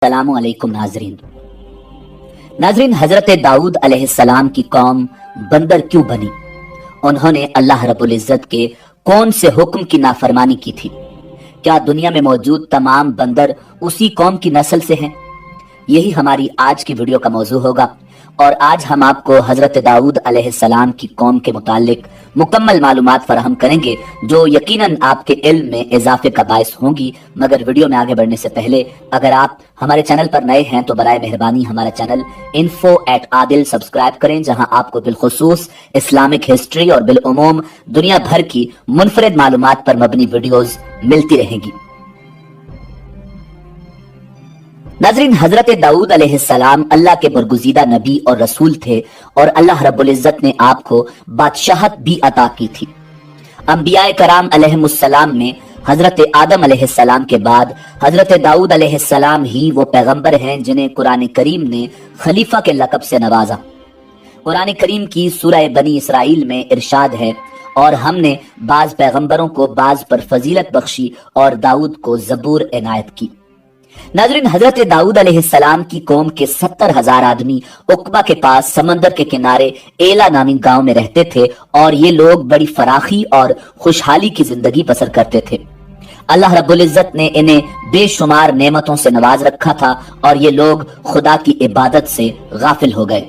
अस्सलामु अलैकुम नाजरीन, हजरत दाऊद अलैहिस्सलाम की कौम बंदर क्यों बनी? उन्होंने अल्लाह रब्बुल इज्जत के कौन से हुक्म की नाफरमानी की थी? क्या दुनिया में मौजूद तमाम बंदर उसी कौम की नस्ल से हैं? यही हमारी आज की वीडियो का मौजू होगा और आज हम आपको हजरत दाऊद अलैहिस्सलाम की कौम के मुतालिक मुकम्मल मालूमात फराहम करेंगे जो यकीनन आपके इल्म में इजाफे का बायस होंगी। मगर वीडियो में आगे बढ़ने से पहले अगर आप हमारे चैनल पर नए हैं तो बराए मेहरबानी हमारा चैनल info@adil सब्सक्राइब करें, जहां आपको बिलखुसूस इस्लामिक हिस्ट्री और बिलउमूम दुनिया भर की मुनफरिद मालूमात पर मबनी वीडियोस मिलती रहेंगी। नाज़रीन, हजरत दाऊद अलैहिस्सलाम अल्लाह के बरगुज़ीदा नबी और रसूल थे और अल्लाह रब्बुल इज्जत ने आपको बादशाहत भी अता की थी। अंबियाए कराम अलैहिमुस्सलाम में हजरत आदम अलैहिस्सलाम के बाद हजरत दाऊद अलैहिस्सलाम ही वो पैगंबर हैं जिन्हें कुरान करीम ने खलीफा के लक़ब से नवाजा। कुरान करीम की सूरह बनी इसराइल में इरशाद है, और हमने बाज पैगंबरों को बाज पर फजीलत बख्शी और दाऊद को ज़बूर इनायत की। नाज़रीन, हजरत दाऊद अलैहिस्सलाम की कौम के 70,000 आदमी उकबा के पास समंदर के किनारे एला नामी गांव में रहते थे और ये लोग बड़ी फराखी और खुशहाली की जिंदगी बसर करते थे। अल्लाह रब्बुल इज्जत ने इन्हें बेशुमार नेमतों से नवाज रखा था और ये लोग खुदा की इबादत से गाफिल हो गए।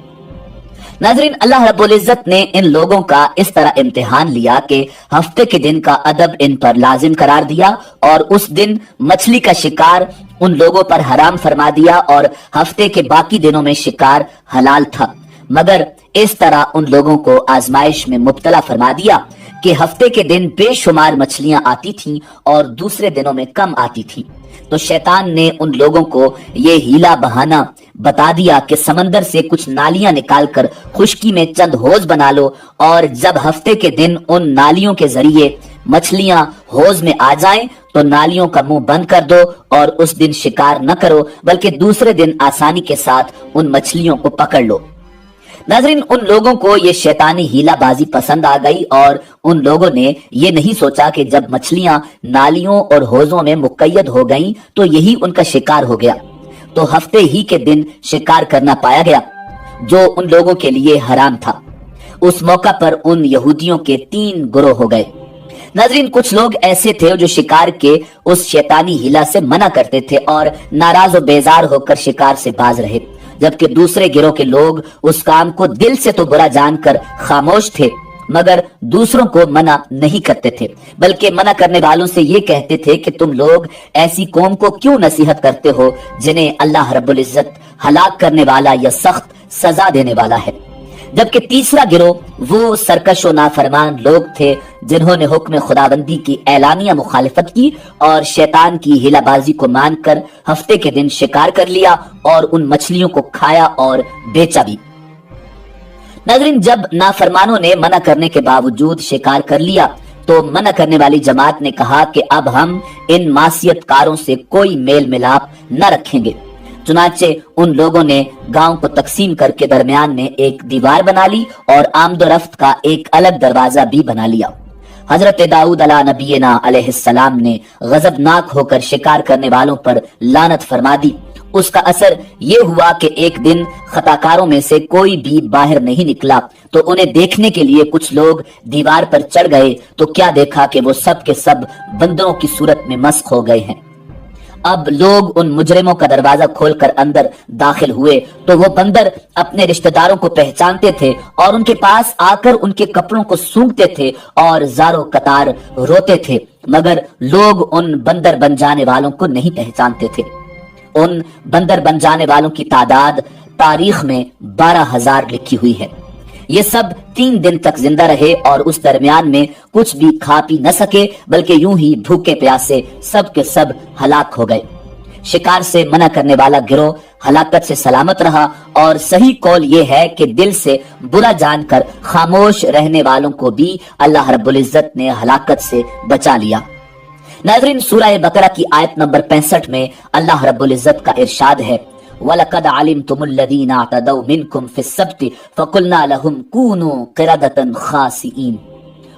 नाज़रीन, अल्लाह रब्बुल इज्जत ने इन लोगों का इस तरह इम्तिहान लिया कि हफ्ते के दिन का अदब इन पर लाजिम करार दिया और उस दिन मछली का शिकार उन लोगों पर हराम फरमा दिया और हफ्ते के बाकी दिनों में शिकार हलाल था। मगर इस तरह उन लोगों को आजमाइश में मुब्तला फरमा दिया कि हफ्ते के दिन बेशुमार मछलियां आती थीं और दूसरे दिनों में कम आती थीं। तो शैतान ने उन लोगों को ये हीला बहाना बता दिया कि समंदर से कुछ नालियां निकालकर खुश्की में चंद हौज बना लो और जब हफ्ते के दिन उन नालियों के जरिए मछलियां हौज में आ जाएं तो नालियों का मुंह बंद कर दो और उस दिन शिकार न करो, बल्कि दूसरे दिन आसानी के साथ उन मछलियों को पकड़ लो। नाज़रीन, उन लोगों को ये शैतानी हीलाबाजी पसंद आ गई और उन लोगों ने ये नहीं सोचा कि जब मछलियां नालियों और हौजों में मुक़य्यद हो गईं तो यही उनका शिकार हो गया। तो हफ्ते ही के दिन शिकार करना पाया गया जो उन लोगों के लिए हराम था। उस मौका पर उन यहूदियों के 3 गिरोह हो गए। नाज़रीन, कुछ लोग ऐसे थे जो शिकार के उस शैतानी हिला से मना करते थे और नाराज और बेजार होकर शिकार से बाज रहे, जबकि दूसरे गिरोह के लोग उस काम को दिल से तो बुरा जानकर खामोश थे मगर दूसरों को मना नहीं करते थे, बल्कि मना करने वालों से ये कहते थे कि तुम लोग ऐसी कौम को क्यों नसीहत करते हो जिन्हें अल्लाह रब्बुल इज्जत हलाक करने वाला या सख्त सजा देने वाला है। जबकि तीसरा गिरोह वो सरकश और नाफरमान लोग थे जिन्होंने हुक्म खुदाबंदी की एलानिया मुखालिफत की और शैतान की हिलाबाजी को मानकर हफ्ते के दिन शिकार कर लिया और उन मछलियों को खाया और बेचा भी। नाज़रीन, जब नाफरमानों ने मना करने के बावजूद शिकार कर लिया तो मना करने वाली जमात ने कहा कि अब हम इन मासियतकारों से कोई मेल मिलाप न रखेंगे। चुनाचे उन लोगों ने गांव को तकसीम करके दरमियान में एक दीवार बना ली और आमदोरफ्त का एक अलग दरवाजा भी बना लिया। हजरत दाऊद अला नबीना अलैहिस्सलाम ने गजबनाक होकर शिकार करने वालों पर लानत फरमा दी। उसका असर ये हुआ कि एक दिन खताकारों में से कोई भी बाहर नहीं निकला तो उन्हें देखने के लिए कुछ लोग दीवार पर चढ़ गए तो क्या देखा कि वो सब के सब बंदरों की सूरत में मस्क हो गए हैं। अब लोग उन मुजरिमों का दरवाजा खोलकर अंदर दाखिल हुए तो वो बंदर अपने रिश्तेदारों को पहचानते थे और उनके पास आकर उनके कपड़ों को सूंघते थे और ज़ारो कतार रोते थे, मगर लोग उन बंदर बन जाने वालों को नहीं पहचानते थे। उन बंदर बन जाने वालों की तादाद तारीख में 12,000 लिखी हुई है। ये सब 3 दिन तक जिंदा रहे और उस दरमियान में कुछ भी खा पी न सके, बल्कि यूं ही भूखे प्यासे सब के सब हलाक हो गए। शिकार से मना करने वाला गिरोह हलाकत से सलामत रहा और सही कौल ये है कि दिल से बुरा जानकर खामोश रहने वालों को भी अल्लाह रब्बुल इज्जत ने हलाकत से बचा लिया। नाज़रीन, सूरह बकरा की आयत नंबर 65 में अल्लाह रब्बुल इज्जत का इरशाद है, वलक़द अलिमतुमुल्लज़ीना अतदौ मिनकुम फ़िस्सब्ति फ़क़ुलना लहुम कूनू क़िरदतन ख़ासिईन।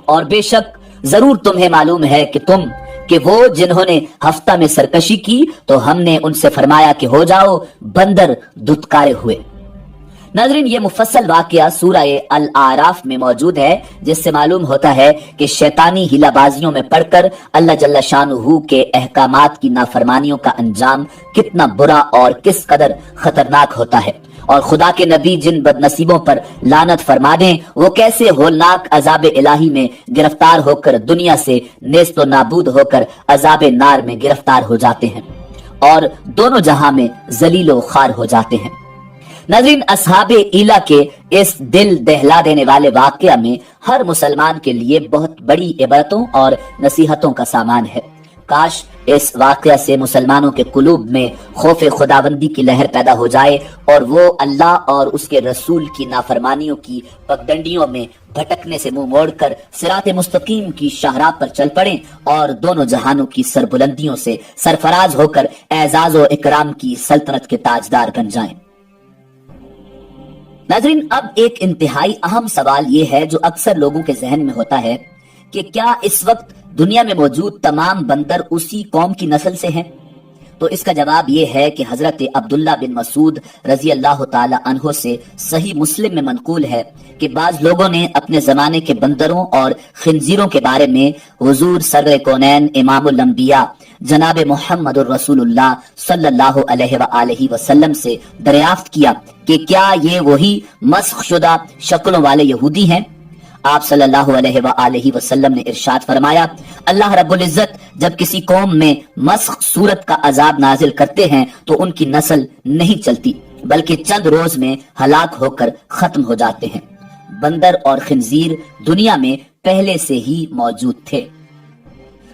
और बेशक जरूर तुम्हें मालूम है कि کہ وہ جنہوں نے ہفتہ میں سرکشی کی تو ہم نے ان سے فرمایا کہ ہو جاؤ بندر دتکارے ہوئے۔ ناظرین، یہ مفصل واقعہ سورہ الاعراف میں موجود ہے، جس سے معلوم ہوتا ہے کہ شیطانی ہیلہ بازیوں میں پڑھ کر اللہ جل شانہ کے احکامات کی نافرمانیوں کا انجام کتنا برا اور کس قدر خطرناک ہوتا ہے، اور خدا کے نبی جن بد نصیبوں پر لعنت فرما دیں وہ کیسے ہولناک عذاب الہی میں گرفتار ہو کر دنیا سے نیست و نابود ہو کر عذاب نار میں گرفتار ہو جاتے ہیں اور دونوں جہاں میں ذلیل و خوار ہو جاتے ہیں۔ ناظرین، اصحاب ایلا کے اس دل دہلا دینے والے واقعہ میں ہر مسلمان کے لیے بہت بڑی عبرتوں اور نصیحتوں کا سامان ہے۔ کاش اس واقعہ سے مسلمانوں کے قلوب میں خوف خداوندی کی لہر پیدا ہو جائے اور وہ اللہ اور اس کے رسول کی نافرمانیوں کی پگڈنڈیوں میں بھٹکنے سے منہ موڑ کر صراط مستقیم کی شاہراہ پر چل پڑیں اور دونوں جہانوں کی سربلندیوں سے سرفراز ہو کر اعزاز و اکرام کی سلطنت کے تاجدار بن جائیں۔ ناظرین، اب ایک انتہائی اہم سوال یہ ہے جو اکثر لوگوں کے ذہن میں ہوتا ہے کہ کیا اس وقت دنیا میں موجود تمام بندر اسی قوم کی نسل سے ہیں؟ تو اس کا جواب یہ ہے کہ حضرت عبداللہ بن مسعود رضی اللہ تعالی عنہ سے صحیح مسلم میں منقول ہے کہ بعض لوگوں نے اپنے زمانے کے بندروں اور خنزیروں کے بارے میں حضور سرور کونین امام الانبیاء جناب محمد الرسول اللہ صلی اللہ علیہ وآلہ وسلم سے دریافت کیا کہ کیا یہ وہی مسخ شدہ شکلوں والے یہودی ہیں؟ آپ صلی اللہ علیہ وآلہ وسلم نے ارشاد فرمایا، اللہ رب العزت جب کسی قوم میں مسخ صورت کا عذاب نازل کرتے ہیں تو ان کی نسل نہیں چلتی بلکہ چند روز میں ہلاک ہو کر ختم ہو جاتے ہیں۔ بندر اور خنزیر دنیا میں پہلے سے ہی موجود تھے۔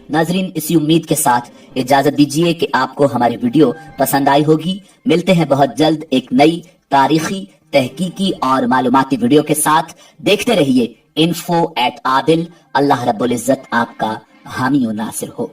ناظرین، اسی امید کے ساتھ اجازت دیجیے کہ آپ کو ہماری ویڈیو پسند آئی ہوگی۔ ملتے ہیں بہت جلد ایک نئی تاریخی، تحقیقی اور معلوماتی ویڈیو کے ساتھ۔ دیکھتے رہیے info@adil۔ اللہ رب العزت آپ کا حامی و ناصر ہو۔